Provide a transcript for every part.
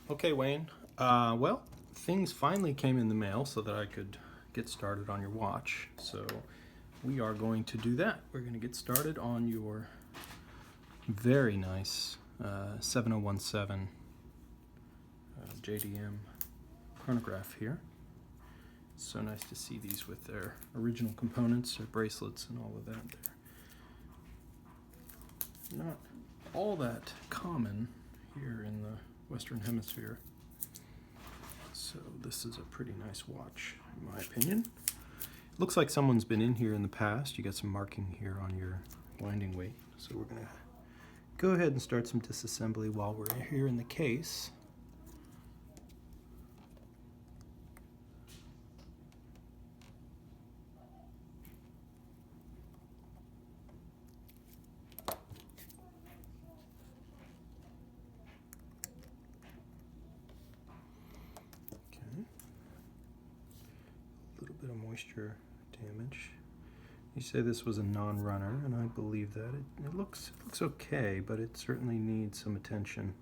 Okay, Wayne. Well, things finally came in the mail so that I could get started on your watch. So we are going to do that. We're going to get started on your very nice 7017 JDM chronograph here. It's so nice to see these with their original components, their bracelets and all of that. They're not all that common here in the Western Hemisphere. So this is a pretty nice watch, in my opinion. Looks like someone's been in here in the past. You got some marking here on your winding weight. So we're gonna go ahead and start some disassembly while we're here in the case. Moisture damage. You say this was a non-runner, and I believe that. It looks okay, but it certainly needs some attention.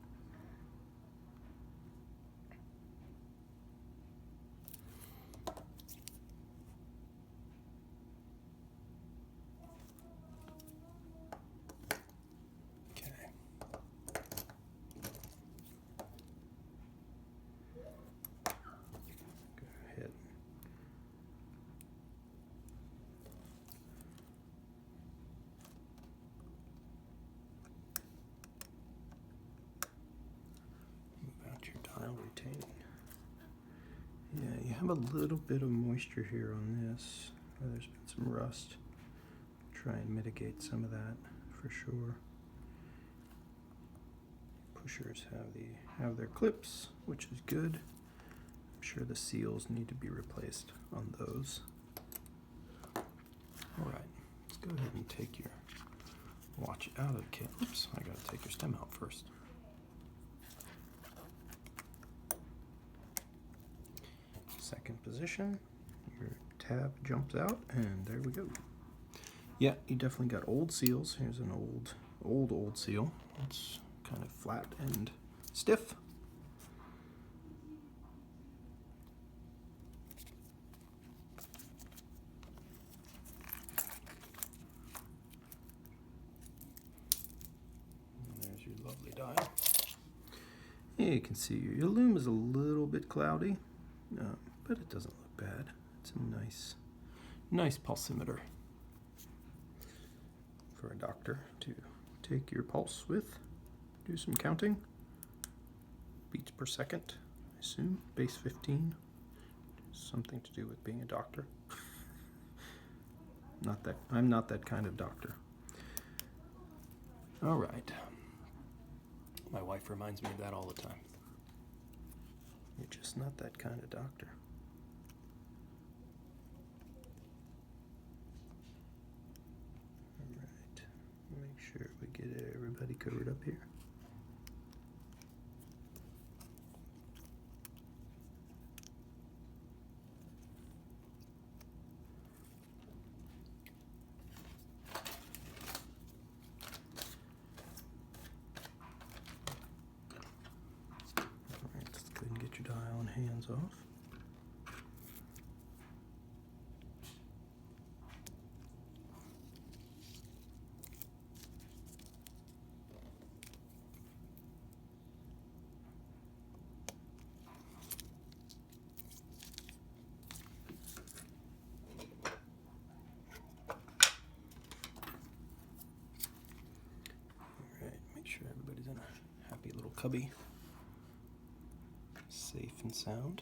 Okay. Go ahead. Retaining. Yeah, you have a little bit of moisture here on this. There's been some rust. Try and mitigate some of that for sure. Pushers have their clips, which is good. I'm sure the seals need to be replaced on those. All right, let's go ahead and take your watch out of the kit. Oops, I gotta take your stem out first. Second position, your tab jumps out, and there we go. Yeah, you definitely got old seals. Here's an old seal. It's kind of flat and stiff. And there's your lovely dial. Yeah, you can see your lume is a little bit cloudy. But it doesn't look bad. It's a nice pulsimeter for a doctor to take your pulse with, do some counting. Beats per second, I assume, base 15. Something to do with being a doctor. I'm not that kind of doctor. All right. My wife reminds me of that all the time. You're just not that kind of doctor. Make sure we get everybody covered up here. All right, let's go ahead and get your dial and hands off. Sure everybody's in a happy little cubby, safe and sound.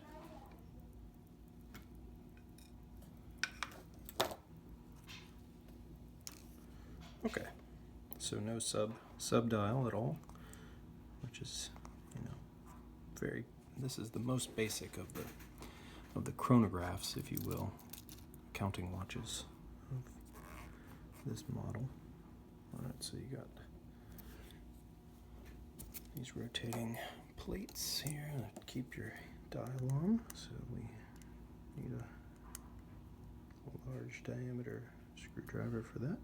Okay, so no sub dial at all, which is, this is the most basic of the chronographs, if you will, counting watches of this model. All right, so you got these rotating plates here that keep your dial on. So we need a large diameter screwdriver for that.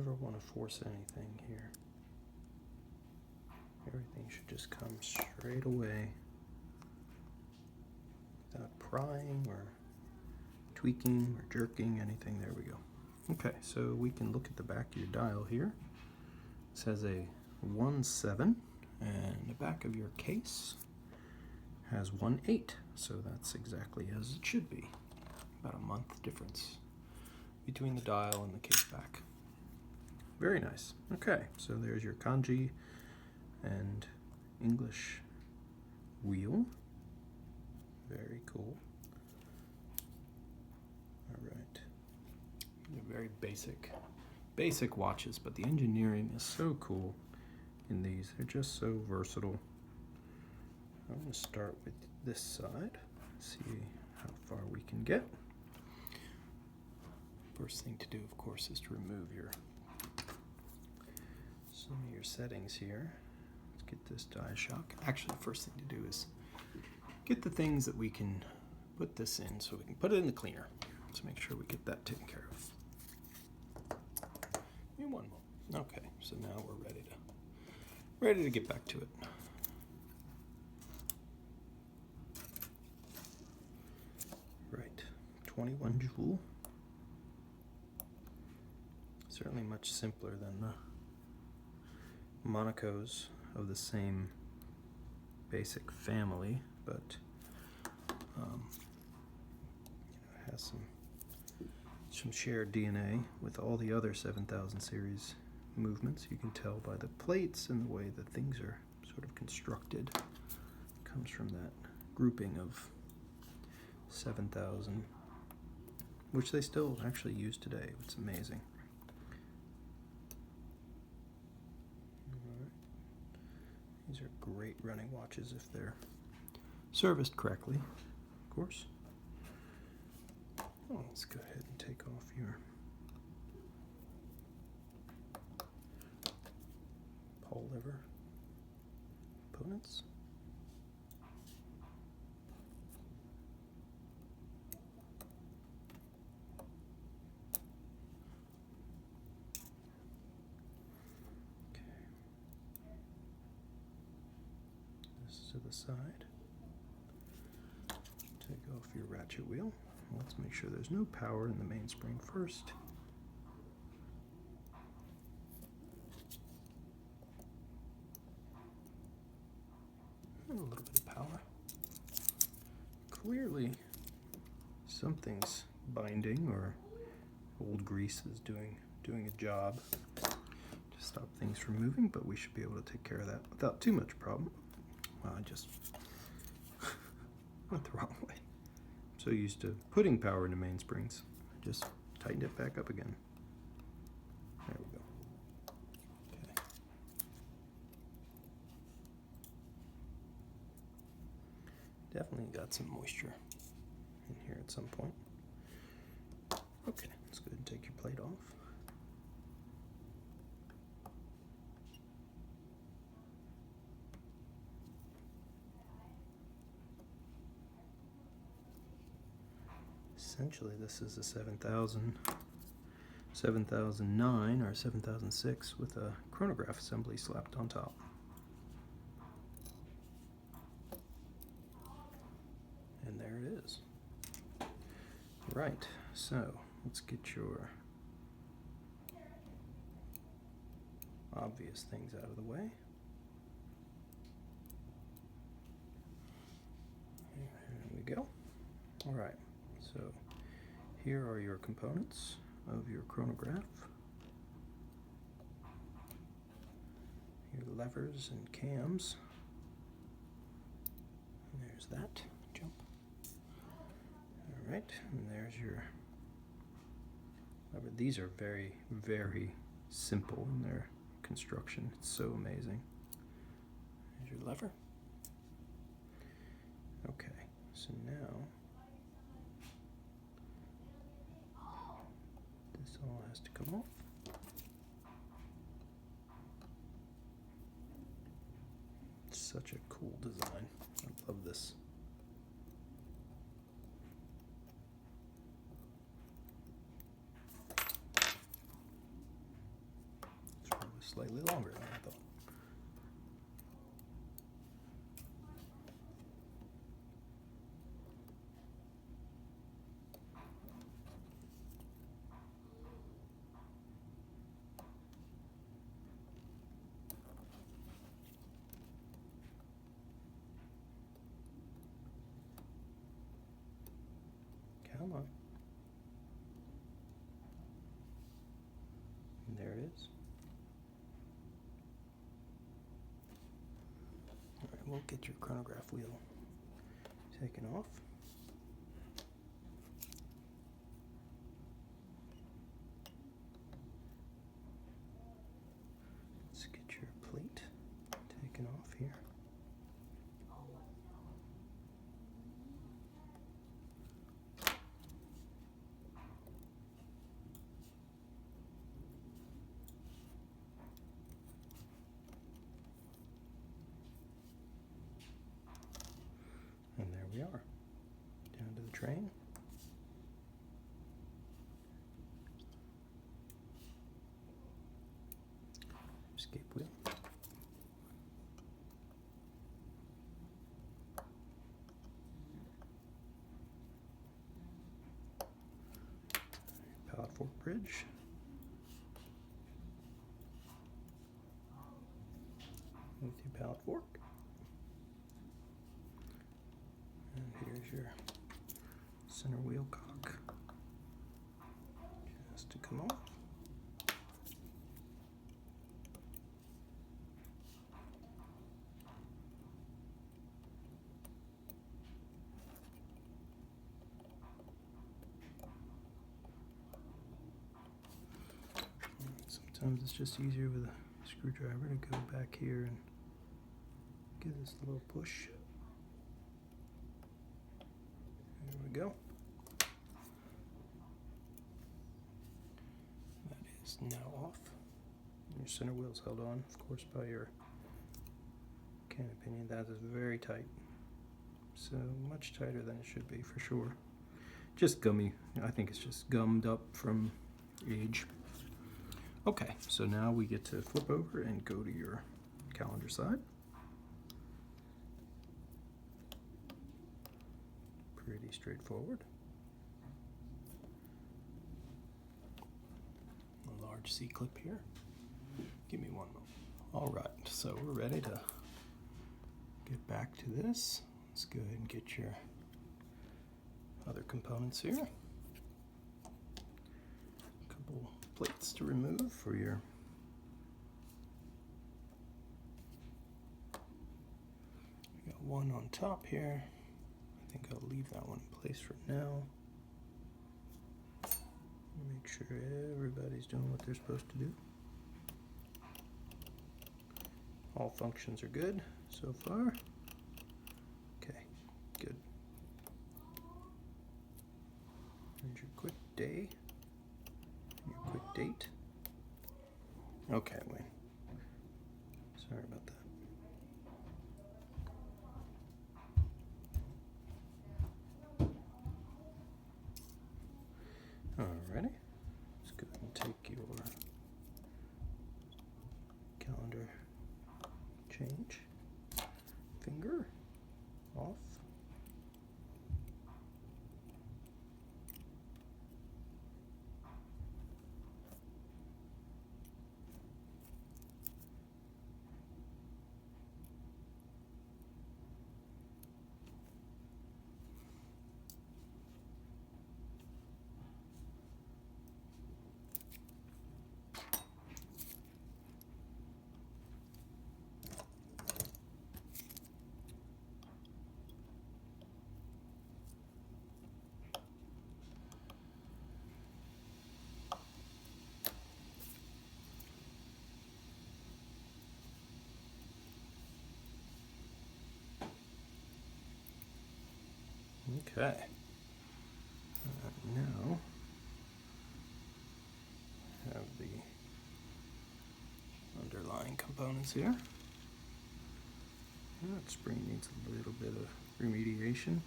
never want to force anything here. Everything should just come straight away without prying or tweaking or jerking, anything. There we go. Okay, so we can look at the back of your dial here. It says a 1-7, and the back of your case has 1-8, so that's exactly as it should be. About a month difference between the dial and the case back. Very nice. Okay, so there's your kanji and English wheel. Very cool. All right. They're very basic watches, but the engineering is so cool in these. They're just so versatile. I'm going to start with this side, see how far we can get. First thing to do, of course, is to remove some of your settings here. Let's get this die shock. Actually, the first thing to do is get the things that we can put this in so we can put it in the cleaner. Let's make sure we get that taken care of. Give me one moment. Okay, so now we're ready to get back to it. Right, 21 joule. Certainly much simpler than the Monacos of the same basic family, but it has some shared DNA with all the other 7000 series movements. You can tell by the plates and the way that things are sort of constructed. It comes from that grouping of 7000, which they still actually use today. It's amazing. These are great running watches if they're serviced correctly, of course. Oh, let's go ahead and take off your Paul lever components. To the side. Take off your ratchet wheel. Let's make sure there's no power in the mainspring first. And a little bit of power. Clearly something's binding, or old grease is doing a job to stop things from moving, but we should be able to take care of that without too much problem. Well, I just went the wrong way. I'm so used to putting power into mainsprings. I just tightened it back up again. There we go. Okay. Definitely got some moisture in here at some point. Okay, let's go ahead and take your plate off. Essentially, this is a 7009 or 7006 with a chronograph assembly slapped on top. And there it is. Right, so let's get your obvious things out of the way. There we go. All right, so here are your components of your chronograph. Your levers and cams. And there's that. Jump. All right, and there's your lever. These are very, very simple in their construction. It's so amazing. There's your lever. Okay, so now this all has to come off. It's such a cool design. I love this. slightly longer than I thought. Come on. And there it is. All right, we'll get your chronograph wheel taken off. Let's get your plate taken off here. And there we are, down to the train. Escape wheel. Pallet fork bridge. With your pallet fork. And here's your center wheel cock. Just to come off. Sometimes it's just easier with a screwdriver to go back here and give this a little push. There we go. That is now off. Your center wheel's held on, of course, by your cannon pinion. That is very tight. So much tighter than it should be, for sure. Just gummy. I think it's just gummed up from age. Okay, so now we get to flip over and go to your calendar side. Pretty straightforward. A large C-clip here. Give me one moment. All right, so we're ready to get back to this. Let's go ahead and get your other components here. A couple plates to remove for your we got one on top here. I think I'll leave that one in place for now. Make sure everybody's doing what they're supposed to do. All functions are good so far. Okay, good. Here's your quick day. Your quick date. Okay, wait. Sorry about that. Alrighty. Let's go ahead and take your calendar change finger off. Okay. Now have the underlying components here. That spring needs a little bit of remediation.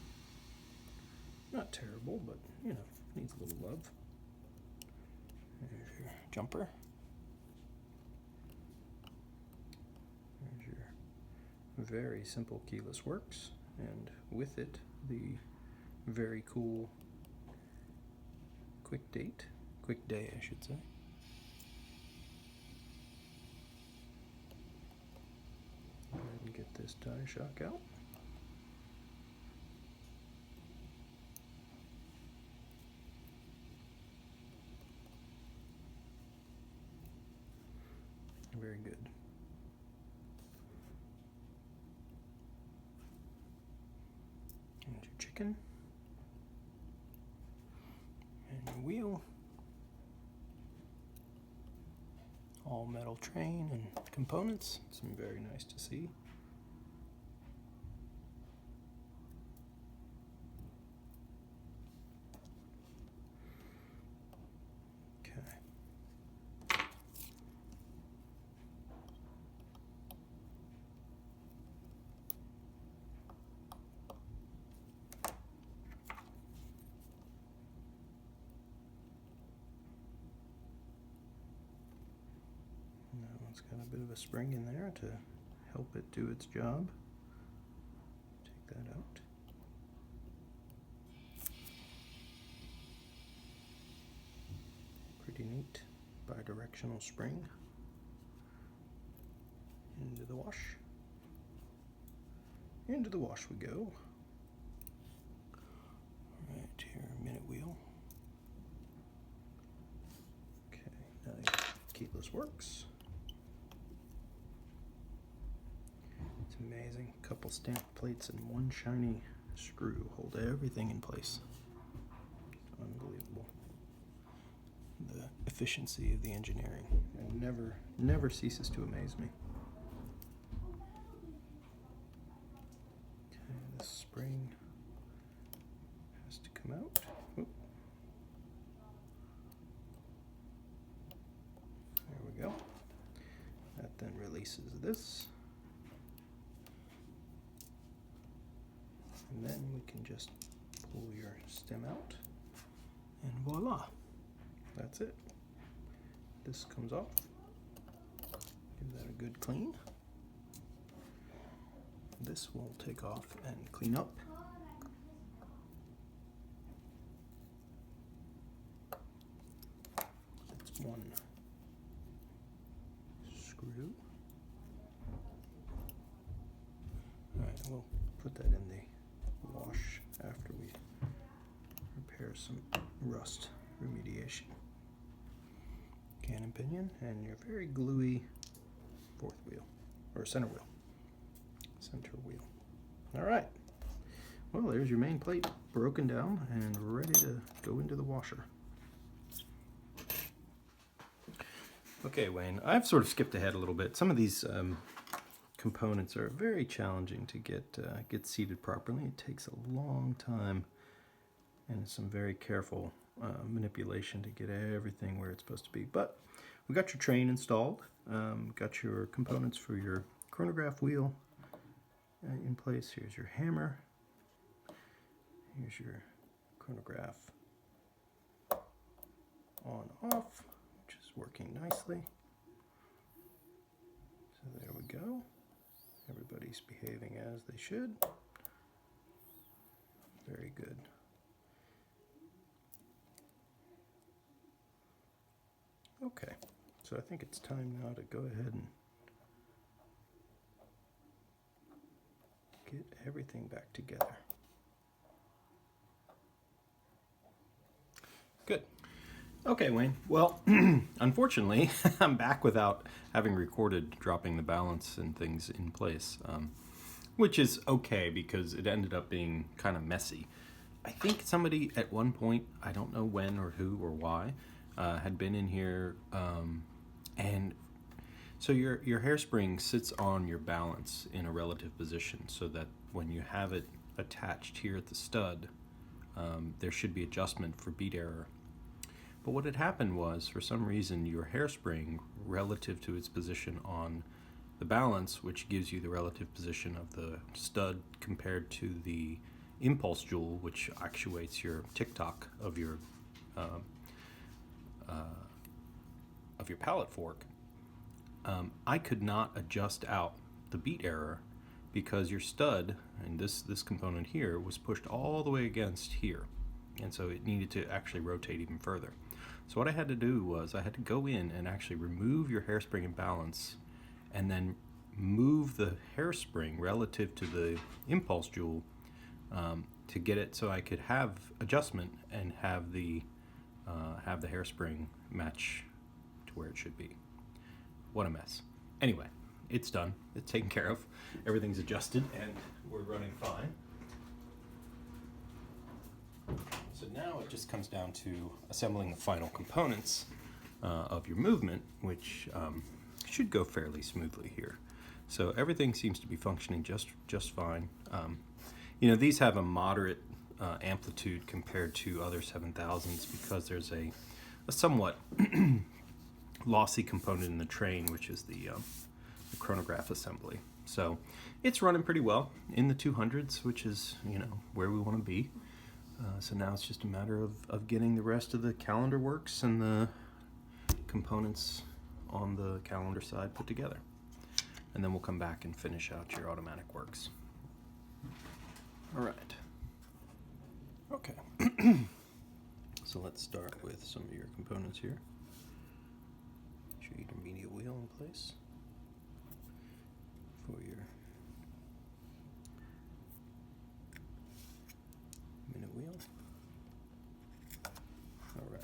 Not terrible, but you know, needs a little love. There's your jumper. very simple keyless works, and with it the very cool quick day I should say. Go ahead and get this die shock out. Very good. And your chicken. And your wheel. All metal train and components. Some very nice to see. It's got a bit of a spring in there to help it do its job. Take that out. Pretty neat bi-directional spring. Into the wash. Into the wash we go. Right here, minute wheel. Okay, now your keyless works. Amazing. Couple stamp plates and one shiny screw hold everything in place. It's unbelievable. The efficiency of the engineering, and never ceases to amaze me. Okay, this spring has to come out. Oop. There we go. That then releases this. And then we can just pull your stem out, and voila, that's it. This comes off, give that a good clean. This will take off and clean up. That's one screw. All right, we'll put that in the wash after we repair some rust remediation. Cannon pinion and your very gluey fourth wheel, or center wheel. All right. Well, there's your main plate broken down and ready to go into the washer. Okay, Wayne, I've sort of skipped ahead a little bit. Some of these components are very challenging to get seated properly. It takes a long time and some very careful manipulation to get everything where it's supposed to be. But we got your train installed, got your components for your chronograph wheel in place. Here's your hammer. Here's your chronograph on off, which is working nicely. So there we go. Everybody's behaving as they should. Very good. Okay, so I think it's time now to go ahead and get everything back together. Good. Okay, Wayne. Well, unfortunately, I'm back without having recorded dropping the balance and things in place, which is okay because it ended up being kind of messy. I think somebody at one point, I don't know when or who or why, had been in here, and so your hairspring sits on your balance in a relative position so that when you have it attached here at the stud, there should be adjustment for beat error. But what had happened was, for some reason, your hairspring, relative to its position on the balance, which gives you the relative position of the stud compared to the impulse jewel, which actuates your tick-tock of your pallet fork, I could not adjust out the beat error because your stud, and this component here, was pushed all the way against here, and so it needed to actually rotate even further. So what I had to do was I had to go in and actually remove your hairspring imbalance and then move the hairspring relative to the impulse jewel to get it so I could have adjustment and have the hairspring match to where it should be. What a mess. Anyway, it's done. It's taken care of. Everything's adjusted and we're running fine. So now it just comes down to assembling the final components of your movement, which should go fairly smoothly here. So everything seems to be functioning just fine. You know, these have a moderate amplitude compared to other 7000s because there's a somewhat lossy component in the train, which is the chronograph assembly. So it's running pretty well in the 200s, which is, you know, where we want to be. So now it's just a matter of getting the rest of the calendar works and the components on the calendar side put together. And then we'll come back and finish out your automatic works. All right. Okay. So let's start with some of your components here. Get your intermediate wheel in place for your minute wheel. All right.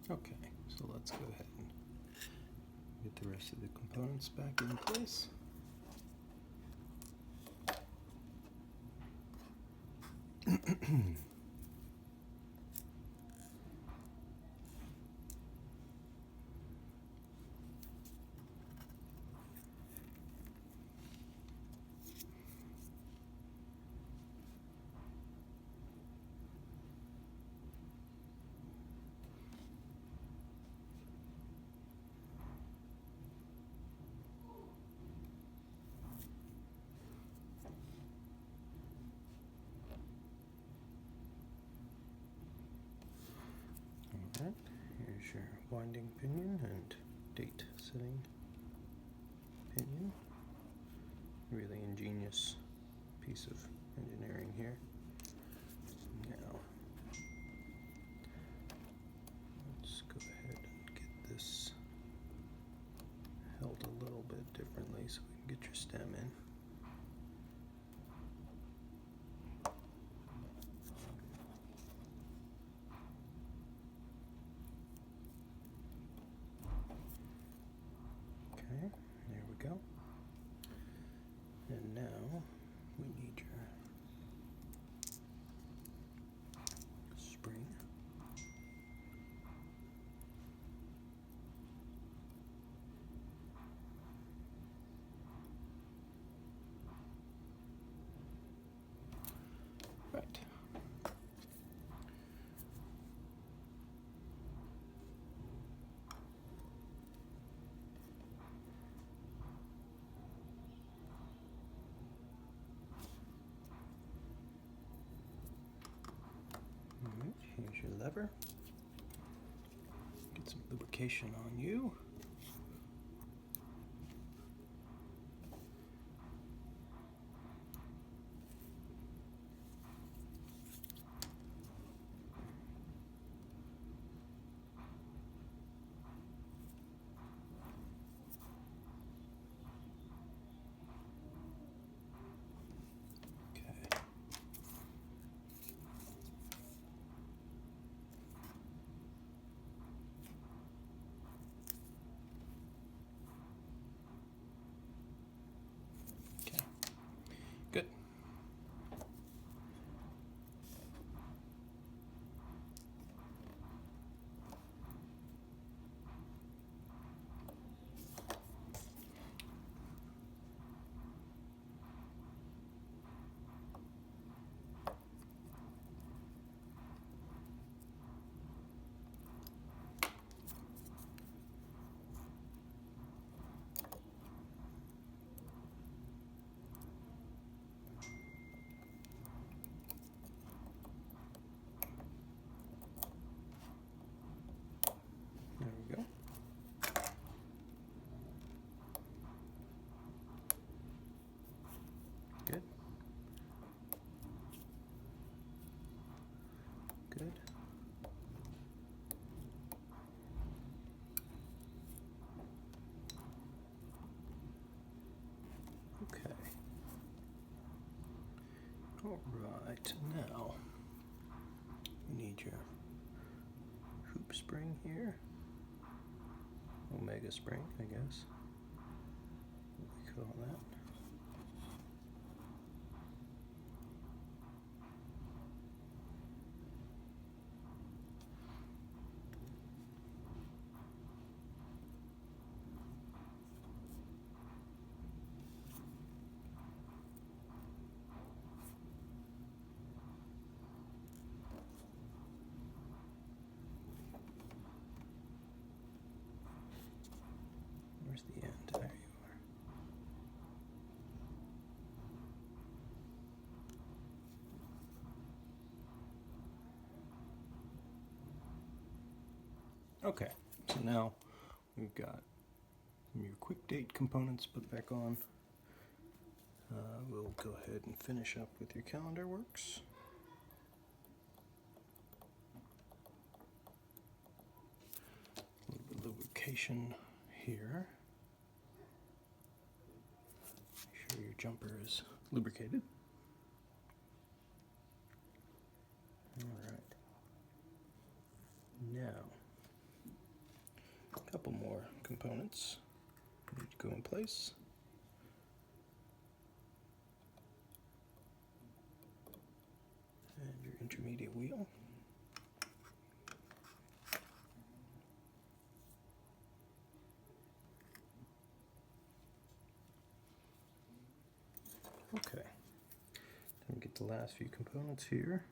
Okay, so let's go ahead and get the rest of the components back in place. Alright, here's your winding pinion and date setting pinion. Really ingenious piece of engineering here. Now, let's go ahead and get this held a little bit differently so we can get your stem in. Okay, there we go. And now we need your spring. Right. Here's your lever. Get some lubrication on you. Alright, now we need your hoop spring here. Omega spring, I guess. What we call that. Where's the end? There you are. Okay, so now we've got your quick date components put back on. We'll go ahead and finish up with your calendar works. A little bit of lubrication here. Make sure your jumper is lubricated. Alright. Now, a couple more components need to go in place. And your intermediate wheel. Okay, then we get the last few components here.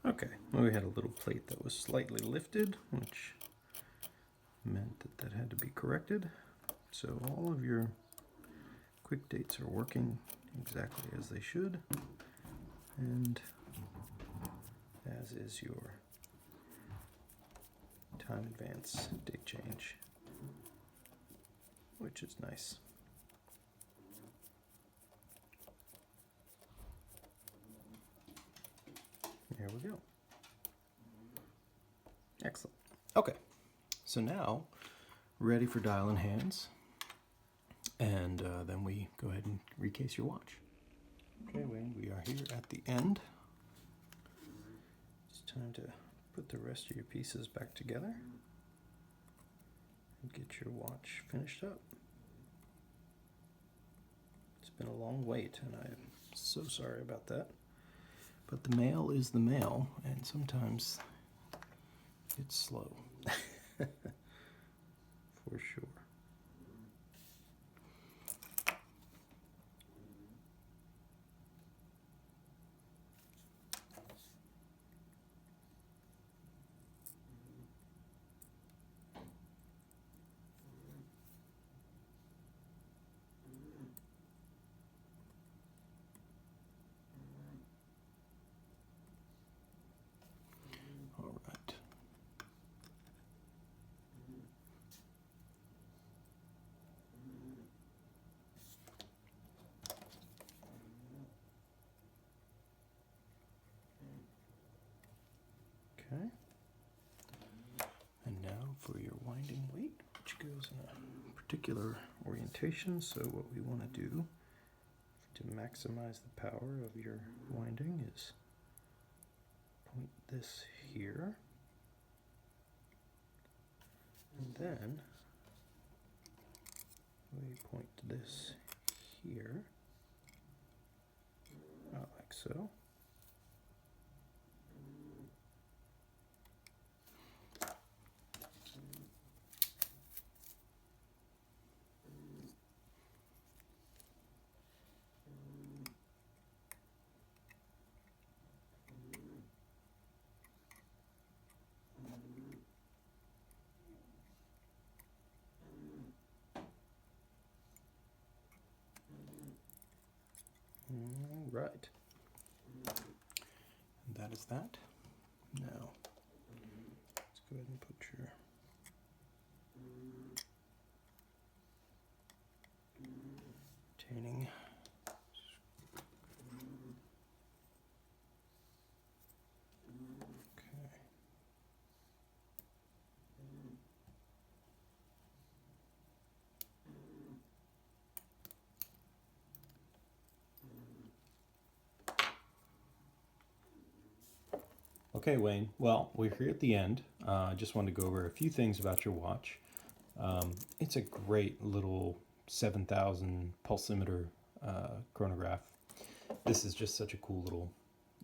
Okay, well, we had a little plate that was slightly lifted, which meant that that had to be corrected. So all of your quick dates are working exactly as they should, and as is your time advance date change, which is nice. Here we go. Excellent. Okay, so now ready for dial and hands, and then we go ahead and recase your watch. Okay, Wayne, we are here at the end. It's time to put the rest of your pieces back together and get your watch finished up. It's been a long wait, and I'm so sorry about that. But the mail is the mail, and sometimes it's slow, for sure. Okay, and now for your winding weight, which goes in a particular orientation. So what we want to do to maximize the power of your winding is point this here, and then we point this here, like so. is that. Now, let's go ahead and put your retaining. Okay, Wayne, well, we're here at the end. I just wanted to go over a few things about your watch. It's a great little 7,000 pulsimeter chronograph. This is just such a cool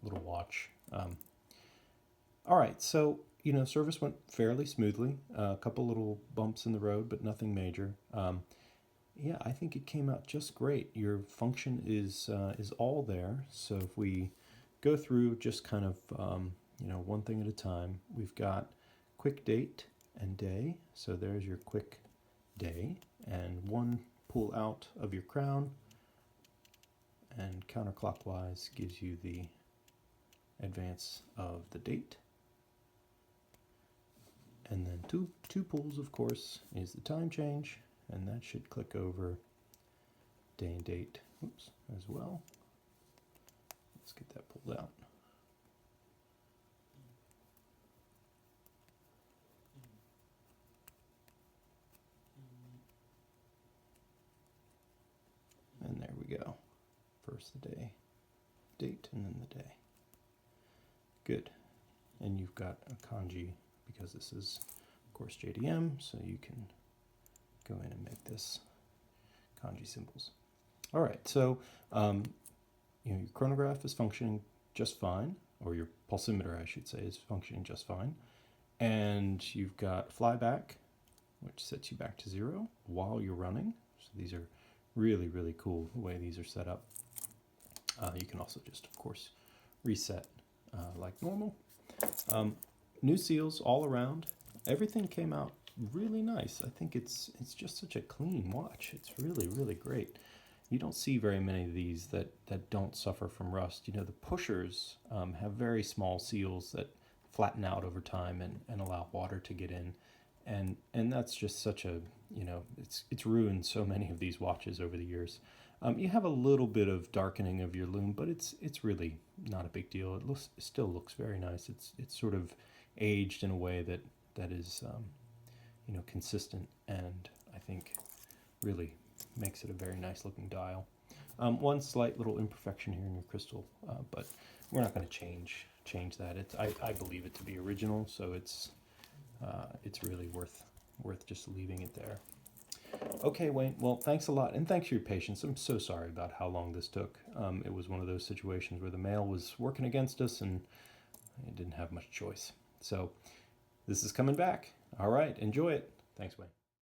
little watch. All right, so, you know, service went fairly smoothly. A couple little bumps in the road, but nothing major. Yeah, I think it came out just great. Your function is all there. So if we go through just kind of you know, one thing at a time. We've got quick date and day. So there's your quick day, and one pull out of your crown, and counterclockwise gives you the advance of the date. And then two pulls, of course, is the time change, and that should click over day and date, oops, as well. Let's get that pulled out. And there we go. First the day, date, and then the day. Good. And you've got a kanji, because this is, of course, JDM, so you can go in and make this kanji symbols. All right, so you know, your chronograph is functioning just fine, or your pulsimeter, I should say, is functioning just fine. And you've got Flyback, which sets you back to 0 while you're running. So these are really, really cool the way these are set up. You can also just, of course, reset like normal. New seals all around. Everything came out really nice. I think it's just such a clean watch. It's really, really great. You don't see very many of these that don't suffer from rust. You know, the pushers have very small seals that flatten out over time and allow water to get in. And that's just such a, you know, it's ruined so many of these watches over the years. You have a little bit of darkening of your lume, but it's really not a big deal. It still looks very nice. It's sort of aged in a way that is, you know, consistent, and I think really makes it a very nice looking dial. One slight little imperfection here in your crystal, but we're not going to change that. I believe it to be original, so it's really worth just leaving it there. Okay, Wayne, well, thanks a lot, and thanks for your patience. I'm so sorry about how long this took. It was one of those situations where the mail was working against us, and I didn't have much choice. So this is coming back. All right, enjoy it. Thanks, Wayne.